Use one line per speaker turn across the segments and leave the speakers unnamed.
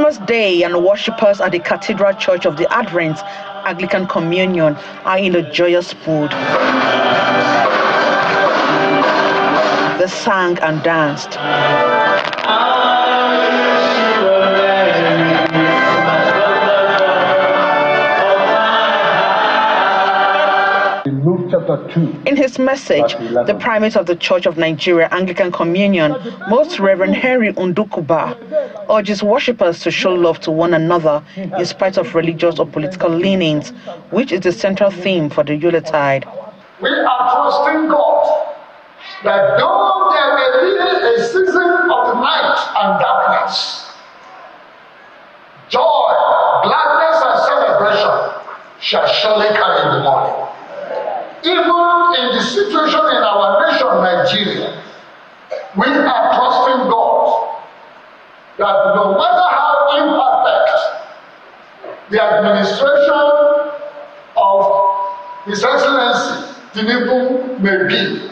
Christmas Day, and worshippers at the Cathedral Church of the Advent Anglican Communion are in a joyous mood. They sang and danced.
Luke chapter 2.
In his message, the primate of the Church of Nigeria Anglican Communion, Most Reverend Henry Ndukuba, urges worshippers to show love to one another in spite of religious or political leanings, which is the central theme for the Yuletide.
We are trusting God that though there may be a season of night and darkness, joy, gladness, and celebration shall surely carry the morning. Even in the situation in our nation, Nigeria, we are trusting God that no matter how imperfect the administration of His Excellency Tinubu may be,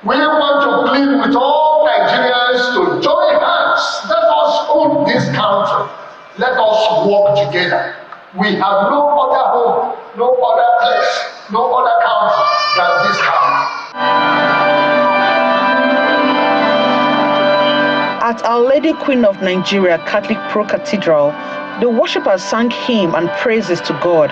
we want to plead with all Nigerians to join hands. Let us own this country. Let us work together. We have no other home, no other place, no other country than this country.
At Our Lady Queen of Nigeria Catholic Pro Cathedral, the worshippers sang hymns and praises to God.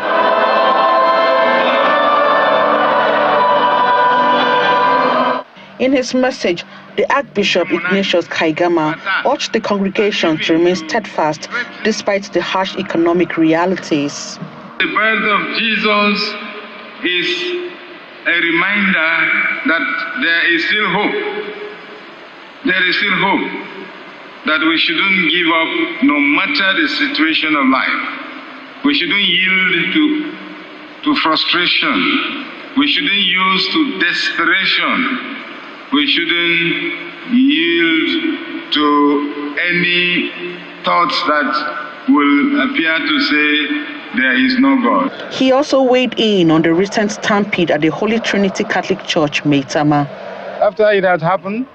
In his message, the Archbishop Ignatius Kaigama urged the congregation to remain steadfast despite the harsh economic realities.
The birth of Jesus is a reminder that there is still hope. There is still hope that we shouldn't give up no matter the situation of life. We shouldn't yield to frustration. We shouldn't yield to desperation. We shouldn't yield to any thoughts that will appear to say there is no God.
He also weighed in on the recent stampede at the Holy Trinity Catholic Church, Maitama.
After it had happened,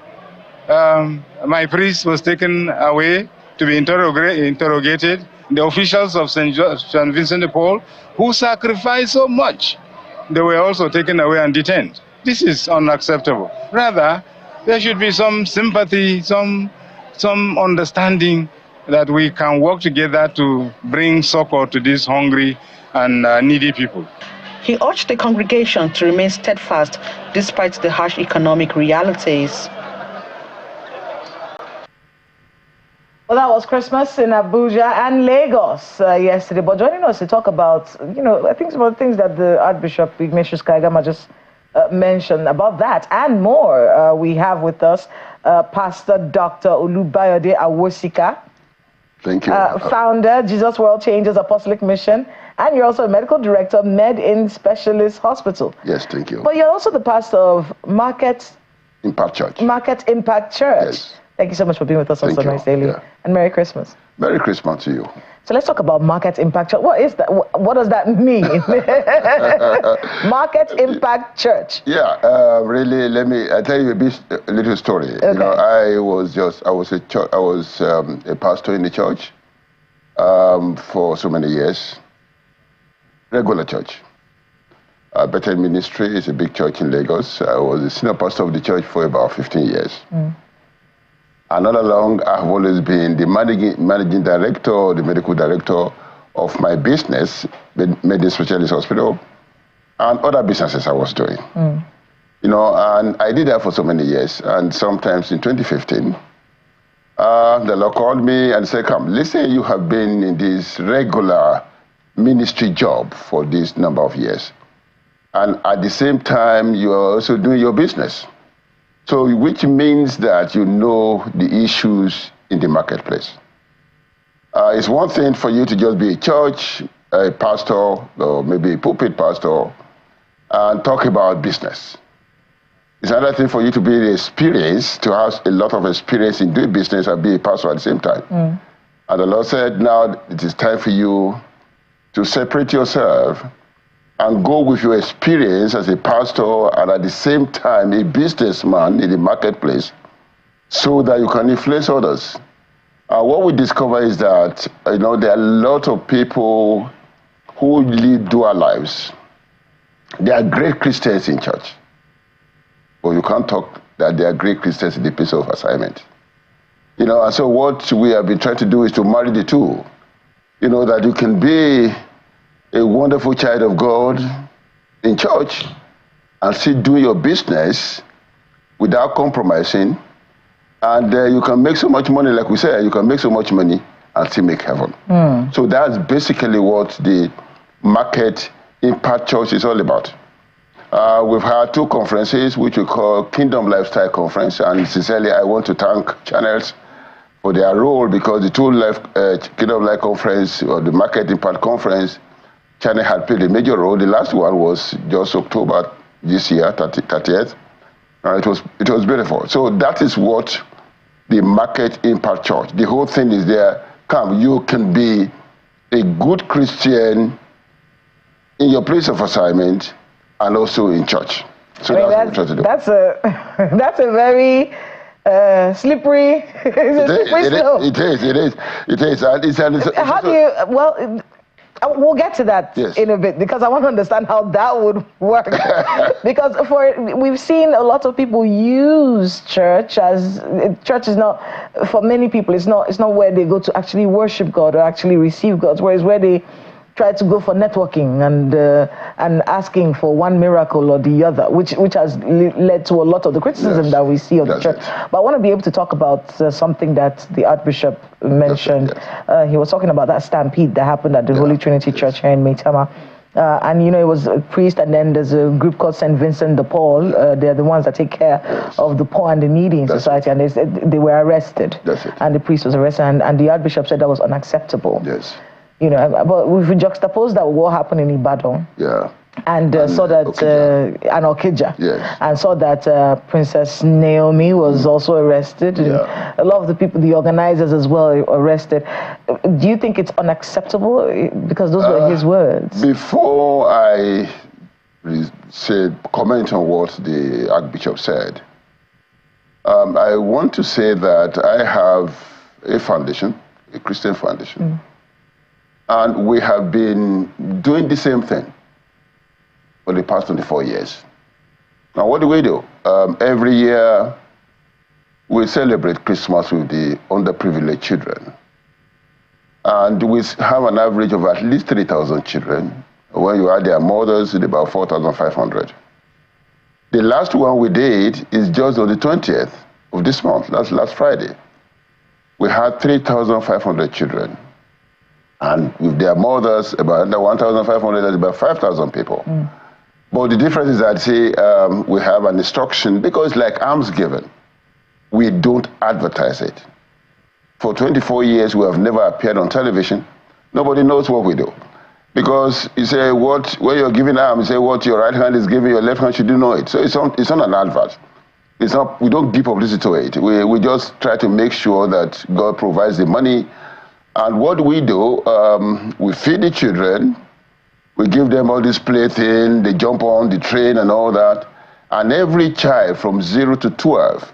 my priest was taken away to be interrogated. The officials of St. Vincent de Paul, who sacrificed so much, they were also taken away and detained. This is unacceptable. Rather, there should be some sympathy, some understanding that we can work together to bring succor to these hungry and needy people.
He urged the congregation to remain steadfast despite the harsh economic realities.
Well, that was Christmas in Abuja and Lagos yesterday. But joining us to talk about, I think some of the things that the Archbishop Ignatius Kaigama just mentioned about that and more, we have with us Pastor Dr. Olubayode Awosika.
Thank you.
Founder, Jesus World Changers Apostolic Mission, and you're also a medical director, Med-In Specialist Hospital.
Yes, thank you.
But you're also the pastor of Market
Impact Church.
Market Impact Church.
Yes.
Thank you so much for being with us on Sunrise Daily. Yeah. And Merry Christmas.
Merry Christmas to you.
So let's talk about Market Impact Church. What is that? What does that mean? Market Impact Church.
Yeah, really. Let me tell you a little story. Okay. I was a pastor in the church for so many years. Regular church. Better Ministry is a big church in Lagos. I was a senior pastor of the church for about 15 years. And all along, I've always been the managing director, the medical director of my business, Med-In Specialist Hospital, and other businesses I was doing. And I did that for so many years. And sometimes in 2015, the Lord called me and said, come, listen, you have been in this regular ministry job for this number of years. And at the same time, you are also doing your business. So, which means that you know the issues in the marketplace. It's one thing for you to just be a church, a pastor, or maybe a pulpit pastor, and talk about business. It's another thing for you to be experienced, to have a lot of experience in doing business and be a pastor at the same time. And the Lord said, now it is time for you to separate yourself and go with your experience as a pastor and at the same time a businessman in the marketplace so that you can influence others. What we discover is that, there are a lot of people who live dual lives. They are great Christians in church, but you can't talk that they are great Christians in the place of assignment. And so what we have been trying to do is to marry the two. That you can be a wonderful child of God in church and still do your business without compromising. And you can make so much money, like we said, you can make so much money and still make heaven. So that's basically what the Market Impact Church is all about. We've had 2 conferences, which we call Kingdom Lifestyle Conference, and sincerely, I want to thank channels for their role, because the Kingdom Life Conference or the Market Impact Conference, Channel had played a major role. The last one was just October this year, 30th. It was beautiful. So that is what the Market Impact Church, the whole thing is there. Come, you can be a good Christian in your place of assignment and also in church. So that's what we're trying to do.
That's a very slippery, slope.
It is.
How do you, well, we'll get to that in a bit, because I want to understand how that would work. Because we've seen a lot of people use church is not, for many people, it's not where they go to actually worship God or actually receive God, whereas where they try to go for networking and asking for one miracle or the other, which has led to a lot of the criticism that we see of the church. But I want to be able to talk about something that the Archbishop mentioned. He was talking about that stampede that happened at the Holy Trinity Church here in Maitama. And it was a priest, and then there's a group called St. Vincent de Paul. They're the ones that take care of the poor and the needy in society, and they were arrested. And the priest was arrested, and the Archbishop said that was unacceptable. But if we juxtapose that with what happened in Ibadan, and saw that and Okija, and saw that Princess Naomi was also arrested, and a lot of the people, the organizers as well, arrested. Do you think it's unacceptable? Because those were his words.
Before I comment on what the Archbishop said, I want to say that I have a foundation, a Christian foundation. And we have been doing the same thing for the past 24 years. Now, what do? Every year, we celebrate Christmas with the underprivileged children. And we have an average of at least 3,000 children. When you add their mothers, it's about 4,500. The last one we did is just on the 20th of this month, that's last Friday. We had 3,500 children. And with their mothers, about 1,500, that's about 5,000 people. But the difference is that, we have an instruction, because like almsgiving, we don't advertise it. For 24 years, we have never appeared on television. Nobody knows what we do. Because you say, when you're giving alms, you say what your right hand is giving, your left hand should know it. So it's not an advert. We don't give publicity to it. We just try to make sure that God provides the money. And what we do, we feed the children, we give them all this plaything, they jump on the train and all that. And every child from 0 to 12,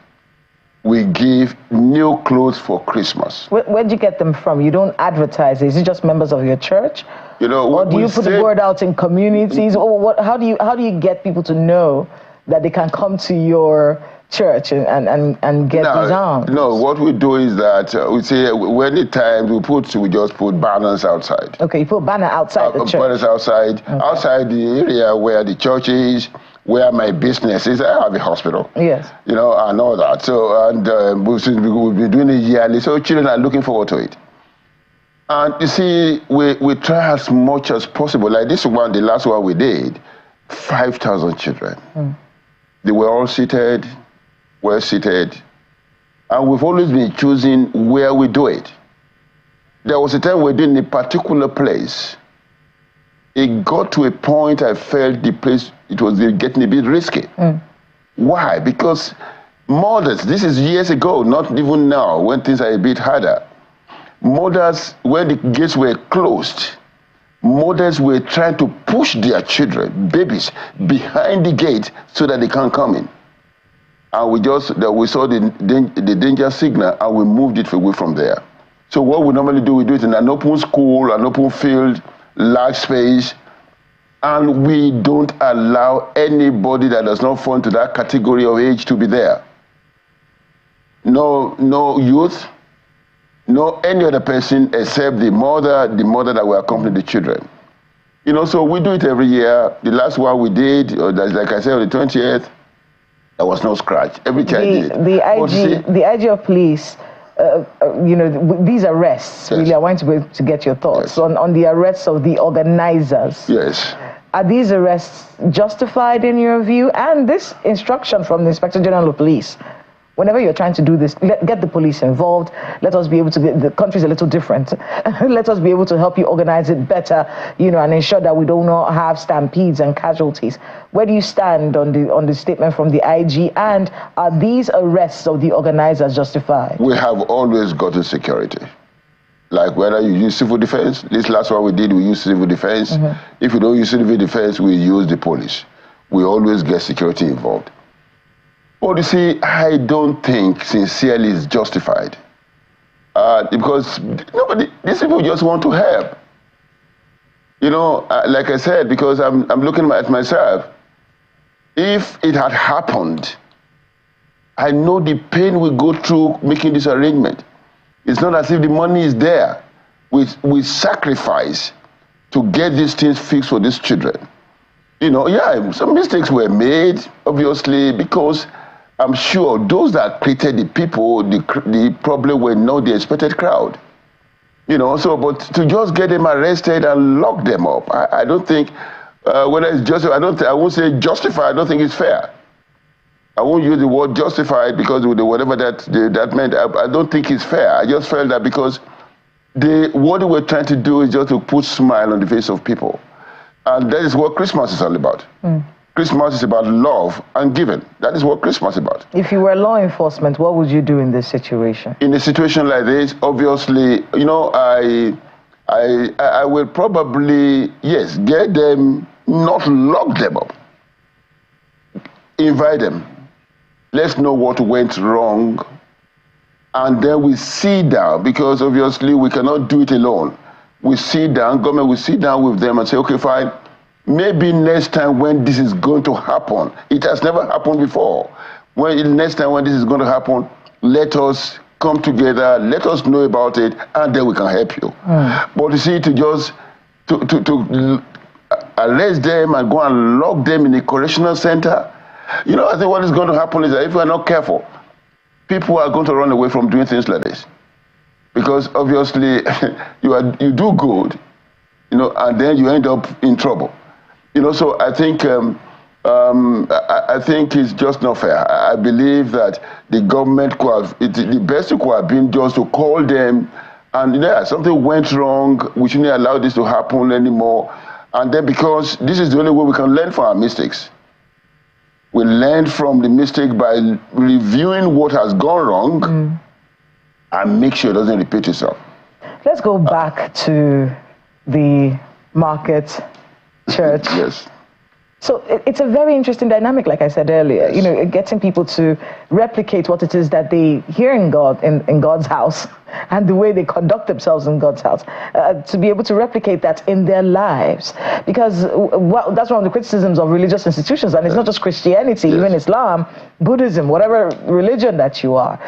we give new clothes for Christmas.
Where'd you get them from? You don't advertise it. Is it just members of your church? Or do you put the word out in communities? Or how do you get people to know that they can come to your church and get these arms?
No, what we do is that we say anytime we just put banners outside.
Okay, you put banner outside the church.
Banners outside, outside the area where the church is, where my business is. I have a hospital.
Yes.
And all that. So, we've been doing it yearly, so children are looking forward to it. And you see, we try as much as possible. Like this one, the last one we did, 5,000 children. They were all seated, well seated, and we've always been choosing where we do it. There was a time we did in a particular place. It got to a point I felt the place, it was getting a bit risky. Why? Because mothers, this is years ago, not even now, when things are a bit harder. Mothers, when the gates were closed, mothers were trying to push their children, babies, behind the gate so that they can't come in. And we saw the danger signal, and we moved it away from there. So what we normally do, we do it in an open school, an open field, large space, and we don't allow anybody that does not fall into that category of age to be there. No youth, no any other person except the mother that will accompany the children. You know, so we do it every year. The last one we did, like I said, on the 20th, there was no scratch. Every child did.
The IG of police, you know, these arrests, yes. Really, I want to get your thoughts, yes. on the arrests of the organizers.
Yes.
Are these arrests justified in your view? And this instruction from the Inspector General of Police, whenever you're trying to do this, get the police involved. Let us be able to get, the country's a little different. Let us be able to help you organize it better, you know, and ensure that we do not have stampedes and casualties. Where do you stand on the statement from the IG? And are these arrests of the organizers justified?
We have always gotten security. Like whether you use civil defense, this last one we did, we use civil defense. Mm-hmm. If we don't use civil defense, we use the police. We always get security involved. But you see, I don't think sincerely it's justified. Because these people just want to help. You know, like I said, because I'm looking at myself. If it had happened, I know the pain we go through making this arrangement. It's not as if the money is there. We sacrifice to get these things fixed for these children. You know, yeah, some mistakes were made, obviously, because I'm sure those that created the people, the problem were not the expected crowd. You know, so, but to just get them arrested and lock them up, I don't think, whether it's justified, I won't say justified, I don't think it's fair. I won't use the word justified because with whatever that meant, I don't think it's fair. I just felt that because what they were trying to do is just to put a smile on the face of people. And that is what Christmas is all about. Mm. Christmas is about love and giving. That is what Christmas is about.
If you were law enforcement, what would you do in this situation? In
a situation like this, obviously, you know, I will probably, yes, get them, not lock them up. Invite them. Let's know what went wrong. And then we sit down, because obviously we cannot do it alone. We sit down, government will sit down with them and say, okay, fine. Maybe next time when this is going to happen, it has never happened before. Next time when this is going to happen, let us come together, let us know about it, and then we can help you. Mm. But you see, to just to arrest them and go and lock them in a correctional center, you know, I think what is going to happen is that if we are not careful, people are going to run away from doing things like this. Because obviously, you do good, you know, and then you end up in trouble. You know, so I think I think it's just not fair. I believe that the government could have, the best it could have been just to call them, and yeah, something went wrong. We shouldn't allow this to happen anymore. And then, because this is the only way we can learn from our mistakes. We learn from the mistake by reviewing what has gone wrong and make sure it doesn't repeat itself.
Let's go back to the market church.
Yes.
So it's a very interesting dynamic, like I said earlier, yes. You know, getting people to replicate what it is that they hear in God, in God's house, and the way they conduct themselves in God's house, to be able to replicate that in their lives. Because that's one of the criticisms of religious institutions, and it's not just Christianity, yes. Even Islam, Buddhism, whatever religion that you are.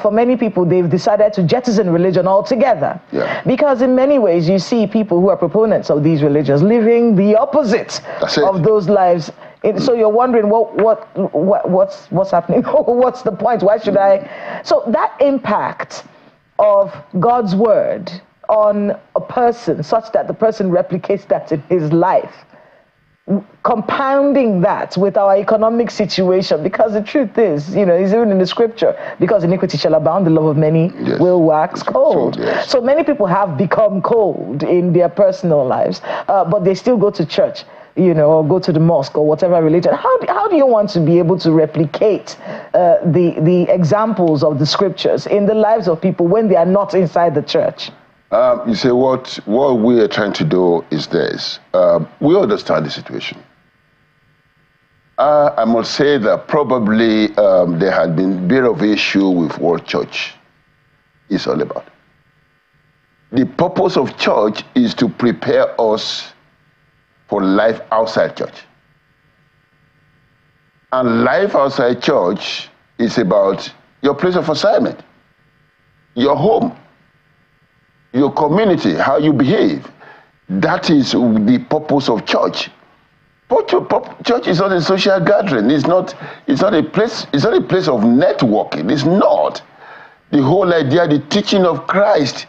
For many people, they've decided to jettison religion altogether. Yeah. Because in many ways, you see people who are proponents of these religions living the opposite of those lives. So you're wondering, what's happening? What's the point? Why should I? So that impact of God's word on a person, such that the person replicates that in his life, compounding that with our economic situation, because the truth is, you know, it's even in the scripture, because iniquity shall abound, the love of many yes. will wax cold. Yes. So many people have become cold in their personal lives, but they still go to church, you know, or go to the mosque or whatever religion. How do you want to be able to replicate the examples of the scriptures in the lives of people when they are not inside the church?
You say what we are trying to do is this. We understand the situation. I must say that probably there had been a bit of issue with what church is all about. The purpose of church is to prepare us for life outside church. And life outside church is about your place of assignment, your home, your community, how you behave. That is the purpose of church. Church is not a social gathering. It's not a place. It's not a place of networking. It's not. The whole idea, the teaching of Christ,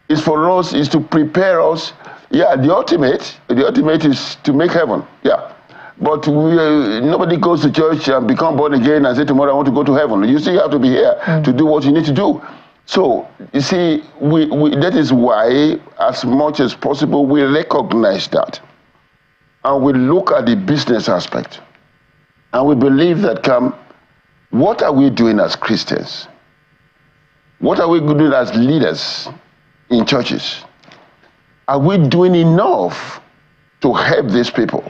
is for us, is to prepare us. Yeah, the ultimate is to make heaven. Yeah, but nobody goes to church and become born again and say tomorrow I want to go to heaven. You still have to be here to do what you need to do. So you see, that is why, as much as possible, we recognize that. And we look at the business aspect. And we believe that, what are we doing as Christians? What are we doing as leaders in churches? Are we doing enough to help these people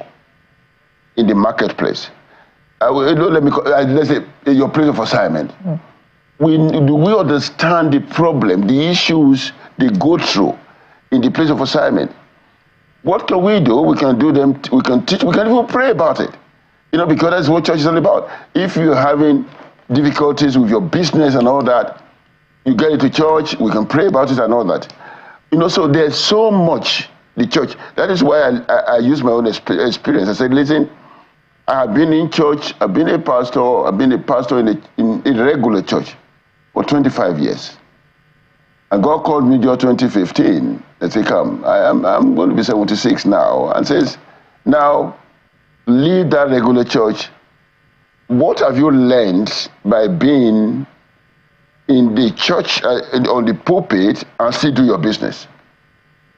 in the marketplace? Let's say your place of assignment. Do we understand the problem, the issues they go through in the place of assignment? What can we do? We can do them. We can teach. We can even pray about it. Because that's what church is all about. If you're having difficulties with your business and all that, you get into church. We can pray about it and all that. So there's so much the church. That is why I use my own experience. I said, listen, I have been in church. I've been a pastor. I've been a pastor in a regular church for 25 years. And God called me during 2015 and said, come, I'm going to be 76 now. And says, now, leave that regular church. What have you learned by being in the church, on the pulpit, and still do your business?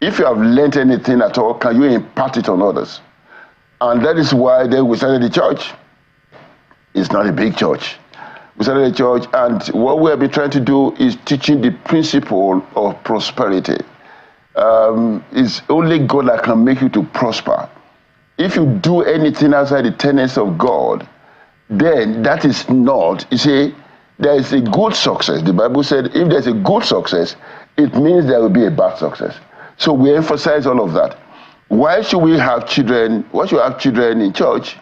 If you have learned anything at all, can you impart it on others? And that is why then we started the church. It's not a big church. We started a church, and what we have been trying to do is teaching the principle of prosperity. It's only God that can make you to prosper. If you do anything outside the tenets of God, then that is not, you see, there is a good success. The Bible said if there's a good success, it means there will be a bad success. So we emphasize all of that. Why should we have children? Why should we have children in church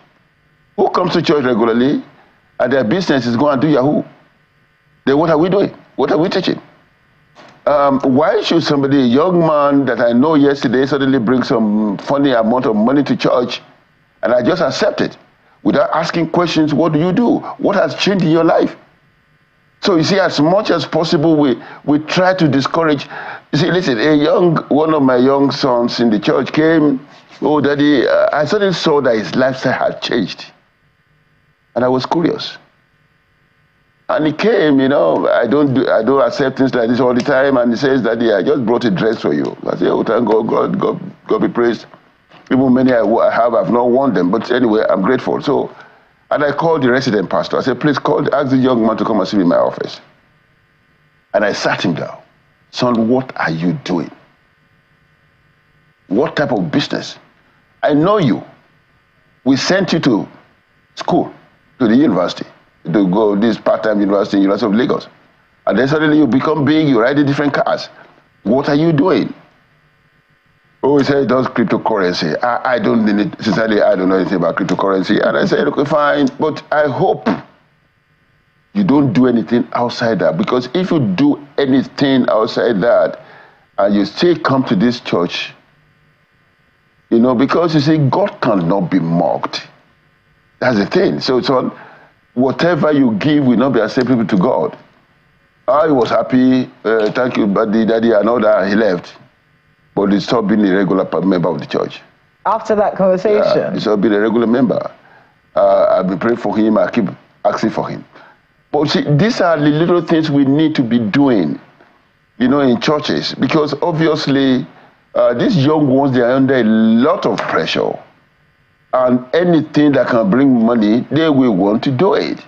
who comes to church regularly and their business is going to do Yahoo? Then what are we doing? What are we teaching? Why should somebody, a young man that I know yesterday, suddenly bring some funny amount of money to church and I just accept it without asking questions? What do you do? What has changed in your life? So you see, as much as possible, we try to discourage. You see, listen, one of my young sons in the church came, oh, Daddy, I suddenly saw that his lifestyle had changed. And I was curious. And he came, I don't accept things like this all the time. And he says, Daddy, I just brought a dress for you. I say, oh, thank God, God be praised. Even many I've not worn them. But anyway, I'm grateful. So, and I called the resident pastor. I said, please ask the young man to come and see me in my office. And I sat him down. Son, what are you doing? What type of business? I know you. We sent you to school, to the university, to go this part-time university, University of Lagos. And then suddenly you become big, you ride in different cars. What are you doing? Oh, he said he does cryptocurrency. I don't need it. Sincerely, I don't know anything about cryptocurrency. And I said, okay, fine, but I hope you don't do anything outside that. Because if you do anything outside that, and you still come to this church, because you see, God cannot be mocked. That's the thing. So it's on, whatever you give will not be acceptable to God. I was happy, thank you, Daddy, and all that, he left. But he stopped being a regular member of the church.
After that conversation?
He stopped being a regular member. I've been praying for him, I keep asking for him. But see, these are the little things we need to be doing, in churches. Because obviously, these young ones, they are under a lot of pressure. And anything that can bring money, they will want to do it.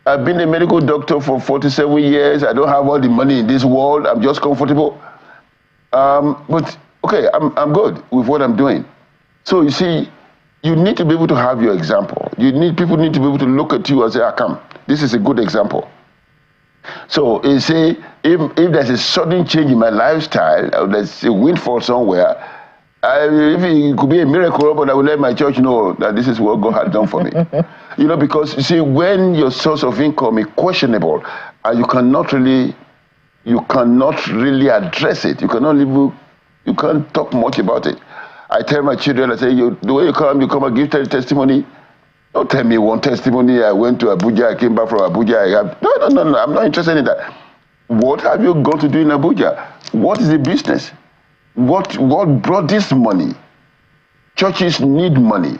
I've been a medical doctor for 47 years. I don't have all the money in this world. I'm just comfortable. But okay, I'm good with what I'm doing. So you see, you need to be able to have your example. People need to be able to look at you and say, come, this is a good example. So you see, if there's a sudden change in my lifestyle, or there's a windfall somewhere, if it could be a miracle, but I will let my church know that this is what God had done for me. Because you see, when your source of income is questionable, and you cannot really address it, you can't talk much about it. I tell my children, I say, the way you come and give testimony. Don't tell me one testimony. I went to Abuja, I came back from Abuja. No, I'm not interested in that. What have you gone to do in Abuja? What is the business? What brought this money? Churches need money.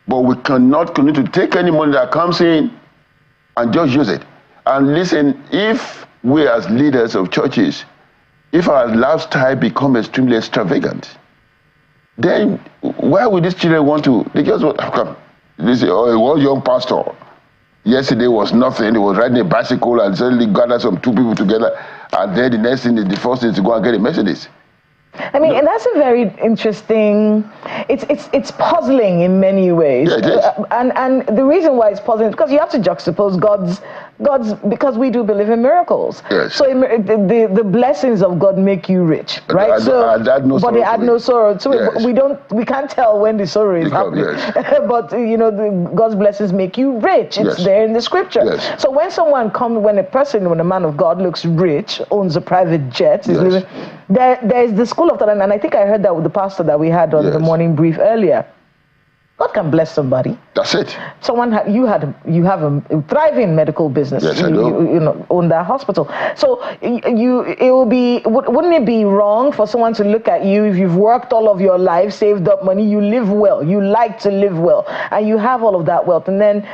But we cannot continue to take any money that comes in and just use it. And listen, if we as leaders of churches, if our lifestyle become extremely extravagant, then why would these children want to? They just want to come. They say, oh, one young pastor. Yesterday was nothing. He was riding a bicycle and suddenly gathered some two people together. And then the next thing, the first thing is to go and get a Mercedes.
I mean, and that's a very interesting, it's puzzling in many ways.
Yeah, it is.
And the reason why it's puzzling is because you have to juxtapose God's, because we do believe in miracles.
Yes.
So the blessings of God make you rich, right? But they add no sorrow to it. But we can't tell when the sorrow is happening. Yes. But God's blessings make you rich. It's there in the scripture. Yes. So when when a man of God looks rich, owns a private jet, is living, there's the school of thought, and I think I heard that with the pastor that we had on the morning brief earlier. God can bless somebody.
That's it.
You have a thriving medical business.
Yes, I do.
You own that hospital. So wouldn't it be wrong for someone to look at you if you've worked all of your life, saved up money, you live well, you like to live well, and you have all of that wealth, and then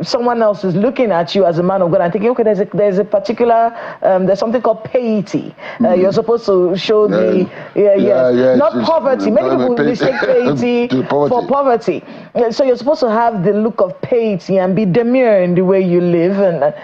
someone else is looking at you as a man of God and thinking, okay, there's a particular, there's something called piety. You're supposed to show not poverty. Many people mistake piety for poverty. So you're supposed to have the look of piety and be demure in the way you live and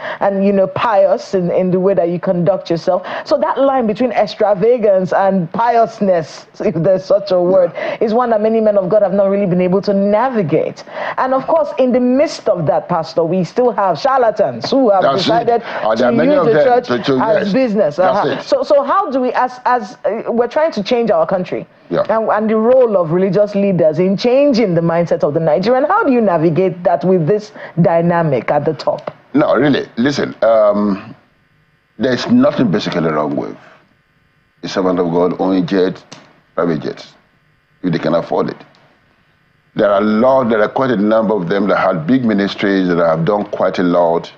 pious in the way that you conduct yourself. So that line between extravagance and piousness, if there's such a word, is one that many men of God have not really been able to navigate. And of course, in the midst of that, Pastor, we still have charlatans who have decided to use the church as business. So how do we, as we're trying to change our country, and the role of religious leaders in changing the mindset of the Nigerian, how do you navigate that with this dynamic at the top?
No, really, listen, there's nothing basically wrong with a servant of God owning jets, private jets, if they can afford it. There are quite a number of them that have big ministries that have done quite a lot.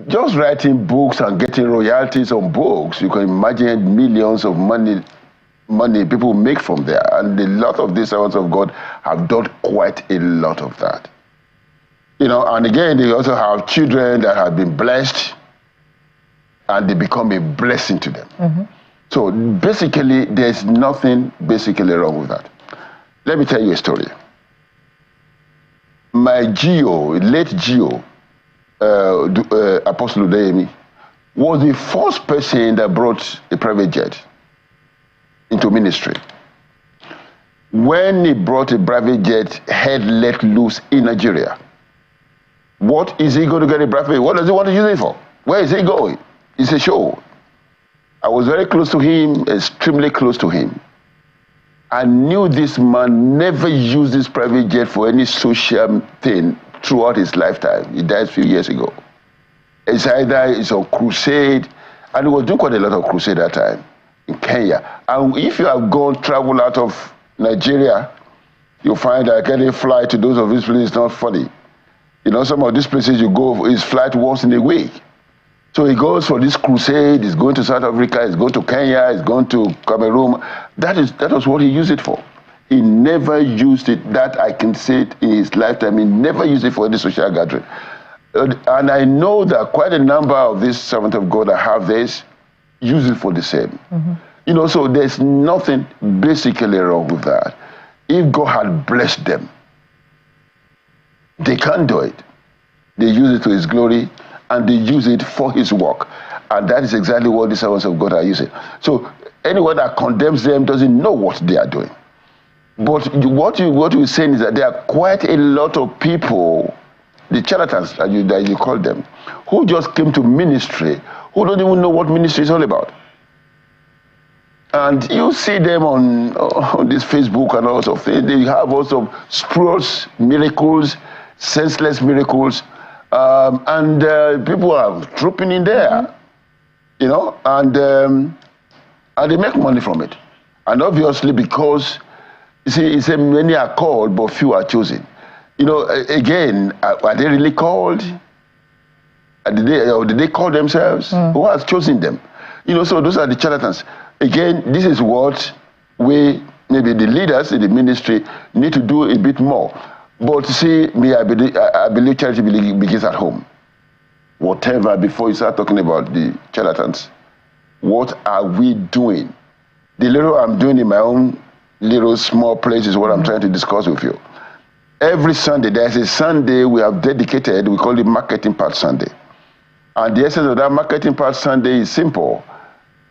Just writing books and getting royalties on books, you can imagine millions of money people make from there. And a lot of these servants of God have done quite a lot of that. And again, they also have children that have been blessed and they become a blessing to them. Mm-hmm. So basically, there's nothing basically wrong with that. Let me tell you a story. My late Geo, Apostle Udayemi, was the first person that brought a private jet into ministry. When he brought a private jet, head let loose in Nigeria, what is he going to get a private? What does he want to use it for? Where is he going? It's a show. I was very close to him, extremely close to him. I knew this man never used this private jet for any social thing throughout his lifetime. He died a few years ago. It's either it's on crusade, and he was doing quite a lot of crusade at that time in Kenya. And if you have traveled out of Nigeria, you'll find that getting flight to those of these places is not funny. Some of these places you go is flight once in a week. So he goes for this crusade, he's going to South Africa, he's going to Kenya, he's going to Cameroon. That was what he used it for. He never used it, that I can say it in his lifetime, he never used it for any social gathering. And I know that quite a number of these servants of God that have this use it for the same. Mm-hmm. So there's nothing basically wrong with that. If God had blessed them, they can't do it. They use it to his glory, and they use it for his work. And that is exactly what the servants of God are using. So anyone that condemns them doesn't know what they are doing. But what we're saying is that there are quite a lot of people the charlatans that you call them, who just came to ministry, who don't even know what ministry is all about. And you see them on this Facebook and all sorts of things. They have also spurious miracles, senseless miracles, and people are trooping in there, you know, and they make money from it. And obviously, because you see, many are called, but few are chosen. You know, again, are they really called? Did they call themselves? Who has chosen them? You know, so those are the charlatans. Again, this is what we, maybe the leaders in the ministry, need to do a bit more. But see, me, I believe charity begins at home. Whatever, before you start talking about the charlatans, what are we doing? The little I'm doing in my own little small place is what I'm trying to discuss with you. Every Sunday, there's a Sunday we have dedicated, we call it Marketing Part Sunday. And the essence of that Marketing Part Sunday is simple.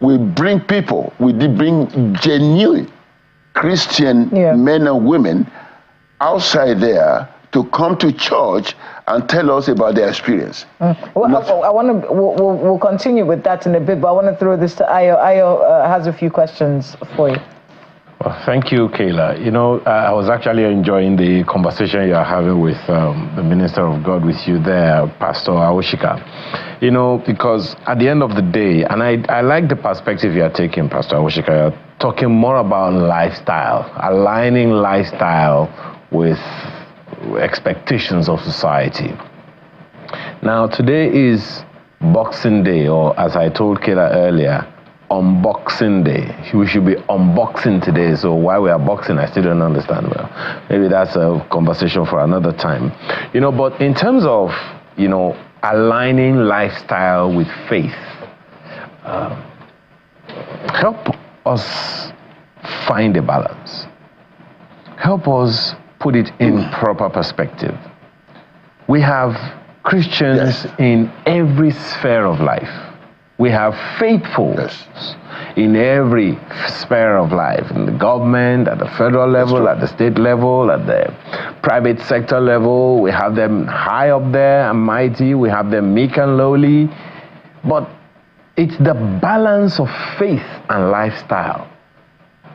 We bring people, we bring genuine Christian men and women outside there to come to church and tell us about their experience.
Well, we'll continue with that in a bit, but I want to throw this to Ayo. Ayo has a few questions for you.
Well, thank you, Kayla. You know, I was actually enjoying the conversation you are having with the Minister of God with you there, Pastor Awosika. You know, because at the end of the day, and I like the perspective you are taking, Pastor Awosika, you're talking more about lifestyle, aligning lifestyle with expectations of society. Now, today is Boxing Day, or as I told Kayla earlier, Unboxing Day. We should be unboxing today, so why we are boxing, I still don't understand well. Maybe that's a conversation for another time. You know, but in terms of, you know, aligning lifestyle with faith, help us find a balance. Help us put it in proper perspective. We have Christians in every sphere of life. We have faithfuls in every sphere of life, in the government, at the federal level, at the state level, at the private sector level. We have them high up there and mighty. We have them meek and lowly. But it's the balance of faith and lifestyle.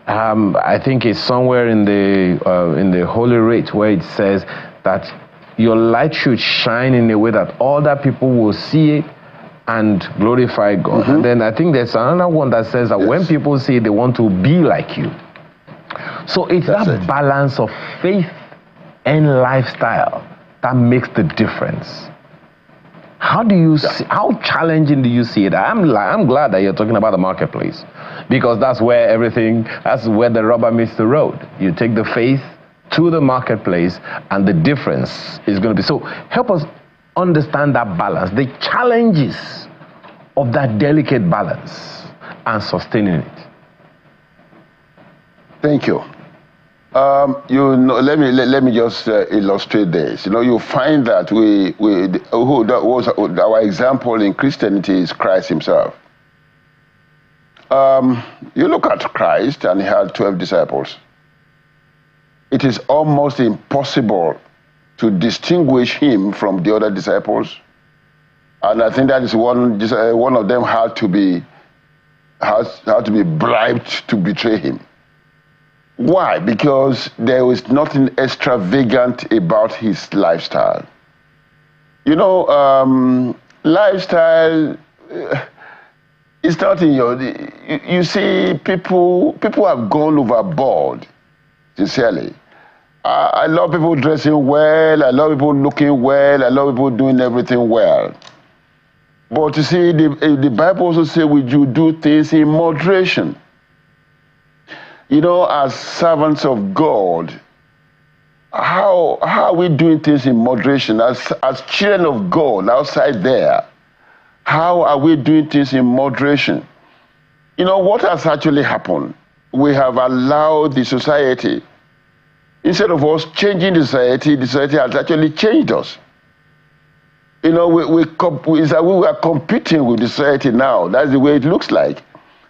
I think it's somewhere in the Holy Writ where it says that your light should shine in a way that other people will see it and glorify God. And then I think there's another one that says that when people see it, they want to be like you. So it's that balance of faith and lifestyle that makes the difference. How do you see, how challenging do you see it? I'm glad that you're talking about the marketplace, because that's where the rubber meets the road. You take the faith to the marketplace and the difference is going to be. So help us understand that balance, the challenges of that delicate balance and sustaining it. Thank you.
You know, let me just illustrate this. You know, you find that our example in Christianity is Christ himself. You look at Christ, and he had 12 disciples. It is almost impossible to distinguish him from the other disciples, and I think that is one of them had to be bribed to betray him. Why? Because there was nothing extravagant about his lifestyle. You know, lifestyle is not in your. You see, people have gone overboard. Sincerely, I love people dressing well. I love people looking well. I love people doing everything well. But you see, the Bible also says, "Would you do things in moderation?" You know, as servants of God, how are we doing things in moderation? As children of God outside there, how are we doing things in moderation? You know, what has actually happened? We have allowed the society, instead of us changing the society has actually changed us. You know, it's like we are competing with the society now. That's the way it looks like.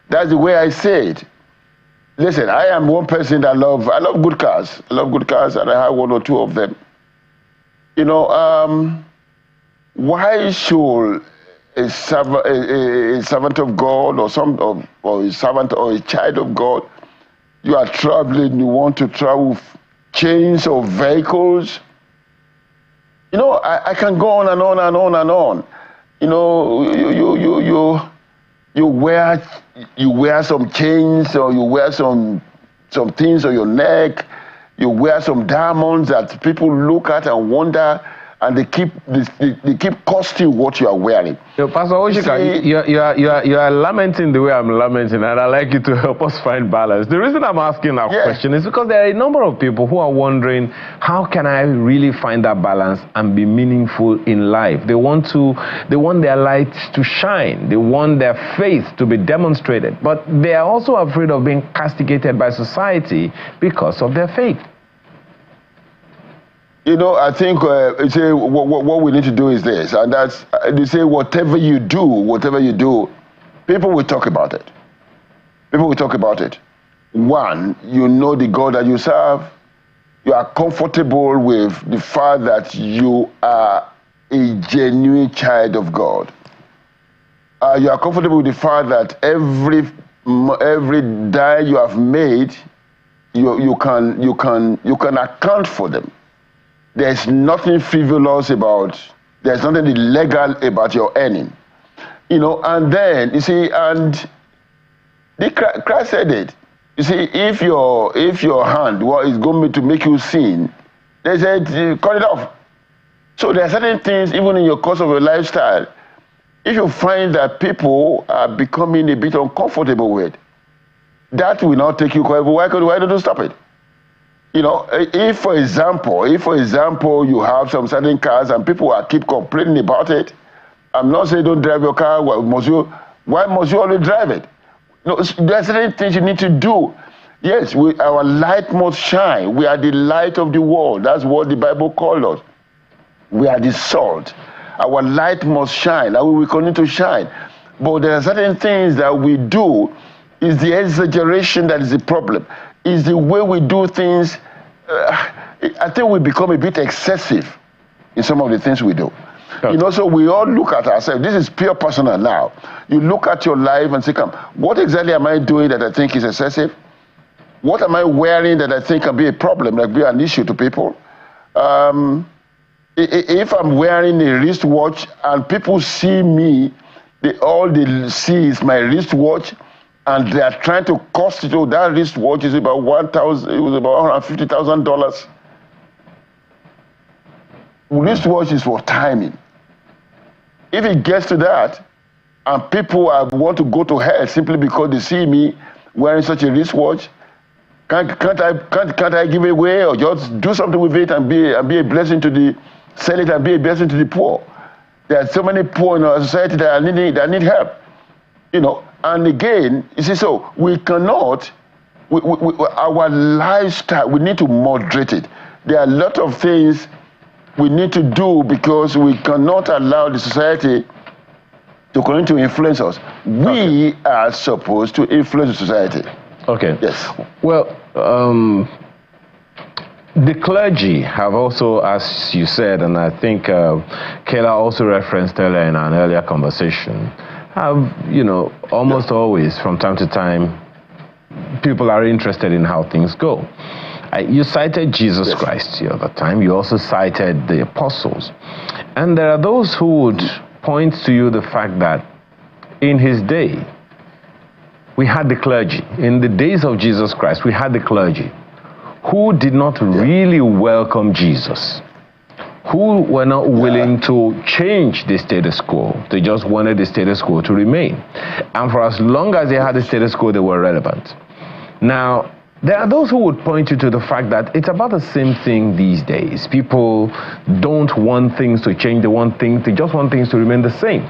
That's the way I say it. Listen, I am one person that I love good cars. I love good cars, and I have one or two of them. You know, why should a servant of God or a servant or a child of God, you are traveling, you want to travel chains of vehicles? You know, I can go on and on and on and on. You know, you wear some chains, or you wear some things on your neck. You wear some diamonds that people look at and wonder, and they keep costing what you are wearing.
Pastor Awosika, you are lamenting the way I'm lamenting, and I'd like you to help us find balance. The reason I'm asking that question is because there are a number of people who are wondering, how can I really find that balance and be meaningful in life? They want their light to shine. They want their faith to be demonstrated, but they are also afraid of being castigated by society because of their faith.
You know, I think what we need to do is this, and that's, they say whatever you do, people will talk about it. People will talk about it. One, you know the God that you serve. You are comfortable with the fact that you are a genuine child of God. You are comfortable with the fact that every dime you have made, you can account for them. There's nothing frivolous there's nothing illegal about your earning. You know, and then, you see, and Christ said it. You see, if your hand is going to make you sin, they said, cut it off. So there are certain things, even in your course of your lifestyle, if you find that people are becoming a bit uncomfortable with, that will not take you quite, why don't you stop it? You know, if for example you have some certain cars and people keep complaining about it, I'm not saying don't drive your car. Why must you always drive it? No, there are certain things you need to do. Yes, our light must shine. We are the light of the world. That's what the Bible calls us. We are the salt. Our light must shine, and we will continue to shine. But there are certain things that we do. Is the exaggeration that is the problem. Is the way we do things. I think we become a bit excessive in some of the things we do. Okay. You know, so we all look at ourselves. This is pure personal now. You look at your life and say, come, what exactly am I doing that I think is excessive? What am I wearing that I think can be a problem, like be an issue to people? If I'm wearing a wristwatch and people see me, all they see is my wristwatch, and they are trying to cost it. Oh, that wristwatch is about $150,000. Wristwatch is for timing. If it gets to that, and people want to go to hell simply because they see me wearing such a wristwatch, can't I give it away or just do something with it and be a blessing to sell it and be a blessing to the poor? There are so many poor in our society that need help. You know, and again, you see, so we cannot, our lifestyle, we need to moderate it. There are a lot of things we need to do because we cannot allow the society to continue to influence us. We are supposed to influence the society.
Okay.
Yes.
Well, the clergy have also, as you said, and I think Kayla also referenced earlier in an earlier conversation, have, you know, almost always from time to time, people are interested in how things go. You cited Jesus Christ the other time. You also cited the apostles. And there are those who would point to you the fact that in his day, we had the clergy. In the days of Jesus Christ, we had the clergy who did not really welcome Jesus, who were not willing to change the status quo. They just wanted the status quo to remain. And for as long as they had the status quo, they were relevant. Now, there are those who would point you to the fact that it's about the same thing these days. People don't want things to change. They just want things to remain the same.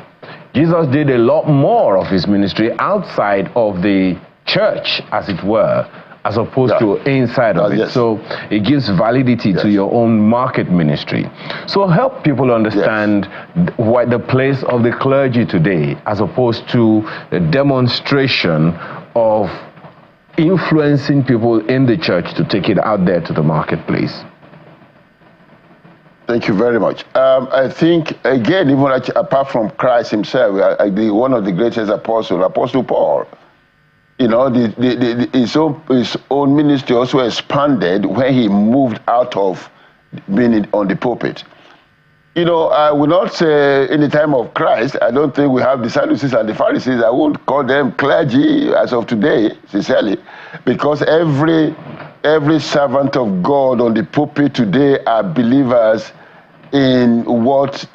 Jesus did a lot more of his ministry outside of the church, as it were, as opposed to inside of it. So it gives validity to your own market ministry. So help people understand what the place of the clergy today, as opposed to the demonstration of influencing people in the church to take it out there to the marketplace.
Thank you very much. I think, again, even apart from Christ himself, one of the greatest apostles, Apostle Paul, you know, his own ministry also expanded when he moved out of being on the pulpit. You know, I would not say in the time of Christ, I don't think we have the Sadducees and the Pharisees. I won't call them clergy as of today, sincerely, because every servant of God on the pulpit today are believers in what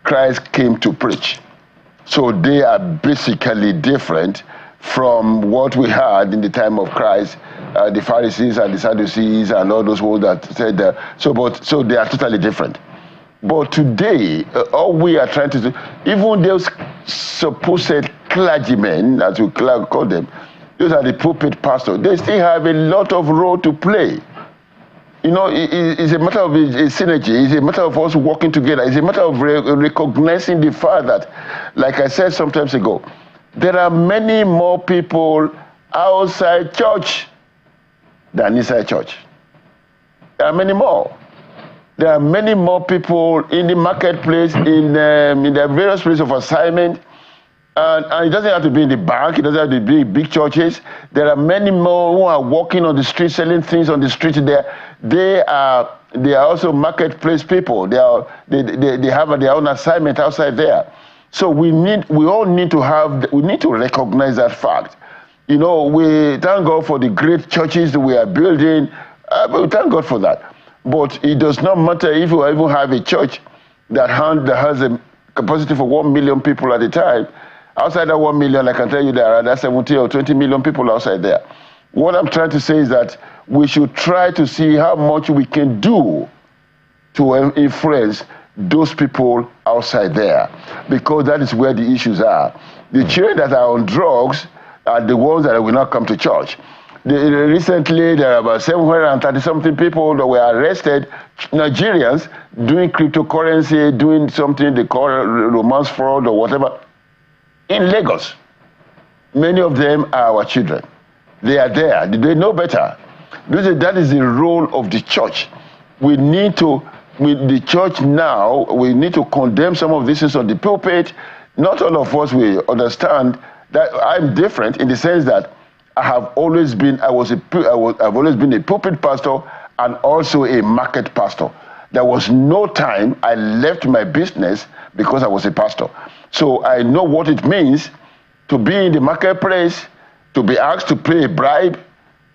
Christ came to preach. So they are basically different from what we had in the time of Christ, the Pharisees and the Sadducees and all those ones that said that. So they are totally different. But today, all we are trying to do, even those supposed clergymen, as we call them, those are the pulpit pastors, they still have a lot of role to play. You know, it's a matter of a synergy. It's a matter of us working together. It's a matter of recognizing the fact that, like I said some times ago, there are many more people outside church than inside church. There are many more. There are many more people in the marketplace, in the various places of assignment. And it doesn't have to be in the bank. It doesn't have to be in big churches. There are many more who are walking on the street, selling things on the street. They are also marketplace people. They have their own assignment outside there. So we all need to recognize that fact. You know, we thank God for the great churches that we are building. We thank God for that. But it does not matter if you even have a church that has a capacity for 1 million people at a time. Outside that 1 million, I can tell you there are either 70 or 20 million people outside there. What I'm trying to say is that we should try to see how much we can do to influence those people outside there, because that is where the issues are. The children that are on drugs are the ones that will not come to church. Recently, there are about 730-something people that were arrested, Nigerians, doing cryptocurrency, doing something they call romance fraud or whatever, in Lagos. Many of them are our children. They are there. They know better. That is the role of the church. We need to, with the church now, we need to condemn some of these things on the pulpit. Not all of us will understand that I'm different in the sense that I've always been a pulpit pastor and also a market pastor. There was no time I left my business because I was a pastor. So I know what it means to be in the marketplace, to be asked to pay a bribe,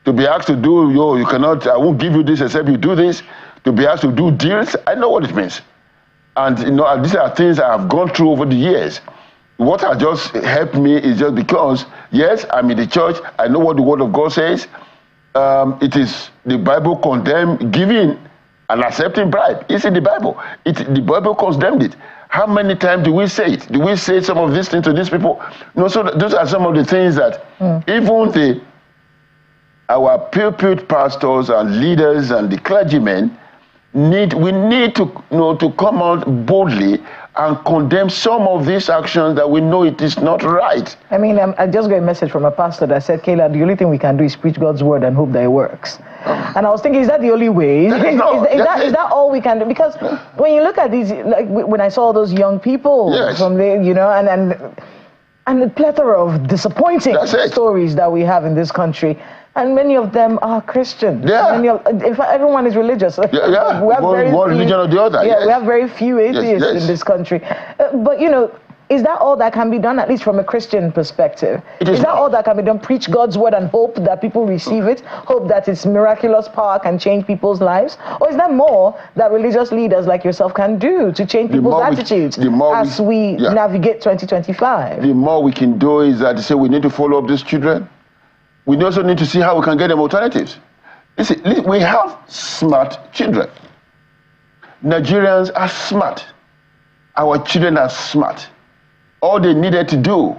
to be asked to do, I won't give you this except you do this, to be asked to do deals. I know what it means. And these are things I have gone through over the years. What has just helped me is just because, yes, I'm in the church, I know what the Word of God says. It is the Bible condemned giving and accepting bribe. It's in the Bible. The Bible condemned it. How many times do we say it? Do we say some of these things to these people? No, so those are some of the things that even our pulpit pastors and leaders and the clergymen we need to come out boldly and condemn some of these actions that we know it is not right.
I mean, I just got a message from a pastor that said, Kayla, the only thing we can do is preach God's word and hope that it works. And I was thinking, is that the only way? Is that all we can do? Because when you look at these, like when I saw those young people from there, and the plethora of disappointing stories that we have in this country, and many of them are Christian. Yeah. In fact, everyone is religious. We have
one religion or the other.
Yeah, we have very few atheists in this country. But, is that all that can be done, at least from a Christian perspective? Is that all that can be done? Preach God's word and hope that people receive it? Hope that its miraculous power can change people's lives? Or is there more that religious leaders like yourself can do to change people's attitudes as we navigate 2025?
The more we can do is that say we need to follow up these children. We also need to see how we can get them alternatives. Listen, we have smart children. Nigerians are smart. Our children are smart. All they needed to do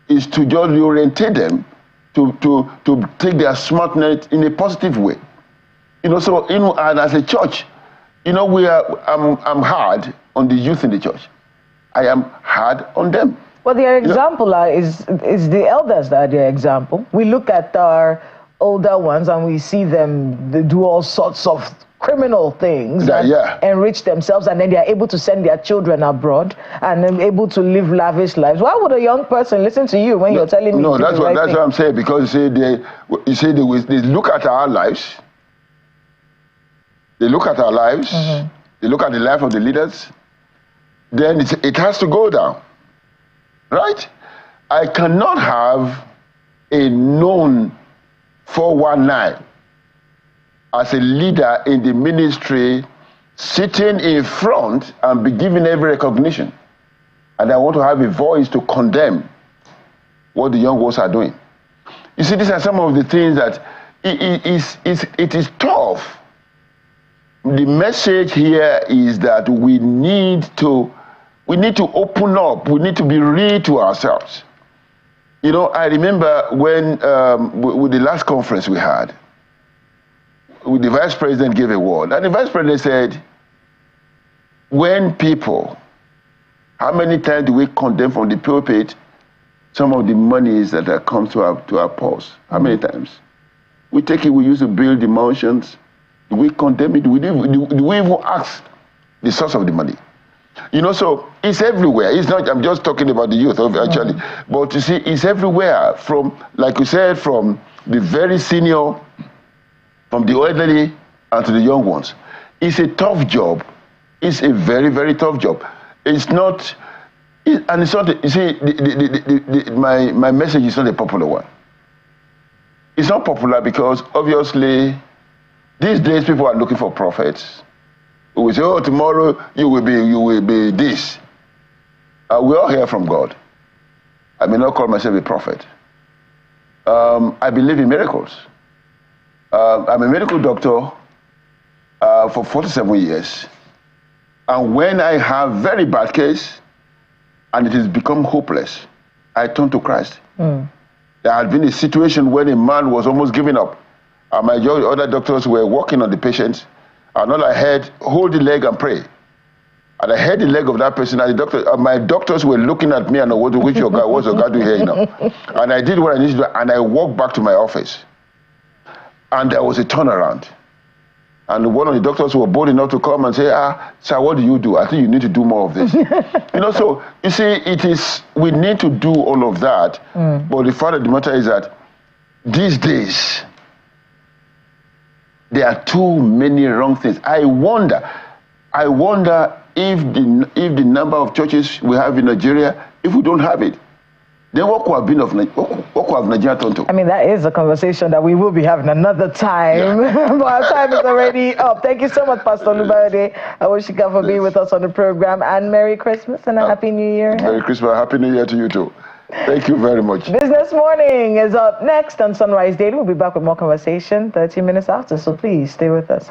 is to just reorientate them to take their smartness in a positive way. And as a church, I'm hard on the youth in the church. I am hard on them.
Well, their example is the elders that are their example. We look at our older ones and we see them do all sorts of criminal things and enrich themselves, and then they are able to send their children abroad and then able to live lavish lives. Why would a young person listen to you when you're telling me?
No, that's what I'm saying, because they look at our lives. They look at our lives. They look at the life of the leaders. Then it has to go down, right? I cannot have a known 419 as a leader in the ministry sitting in front and be given every recognition. And I want to have a voice to condemn what the young ones are doing. You see, these are some of the things that it is tough. The message here is that we need to open up. We need to be real to ourselves. You know, I remember when, with the last conference we had, the vice president gave a word, and the vice president said, when people, how many times do we condemn from the pulpit some of the monies that have come to our purse? How many times? We take it, we used to build the mansions. Do we condemn it? Do we even ask the source of the money? You know, so it's everywhere. It's not, I'm just talking about the youth, actually. But you see, it's everywhere, from, like you said, from the very senior, from the elderly, and to the young ones. It's a tough job. It's a very, very tough job. It's not, and it's not, you see, my message is not a popular one. It's not popular because, obviously, these days people are looking for prophets. We say, oh, tomorrow you will be this. We all hear from God. I may not call myself a prophet. I believe in miracles. I'm a medical doctor for 47 years. And when I have very bad case and it has become hopeless, I turn to Christ. There had been a situation when a man was almost giving up. And my other doctors were working on the patient. And all I heard, hold the leg and pray. And I heard the leg of that person, and my doctors were looking at me and what's your God doing here, you know? And I did what I needed to do, and I walked back to my office. And there was a turnaround. And one of the doctors were bold enough to come and say, sir, what do you do? I think you need to do more of this. You know, so you see, we need to do all of that. But the fact of the matter is that these days, there are too many wrong things. I wonder if the number of churches we have in Nigeria, if we don't have it, then what could have been what could have Nigeria turned to?
I mean, that is a conversation that we will be having another time. But our time is already up. Thank you so much, Pastor Olubayode Awosika, for being with us on the program. And Merry Christmas and a Happy New Year.
Merry Christmas, Happy New Year to you too. Thank you very much.
Business Morning is up next on Sunrise Daily. We'll be back with more conversation 30 minutes after, so please stay with us.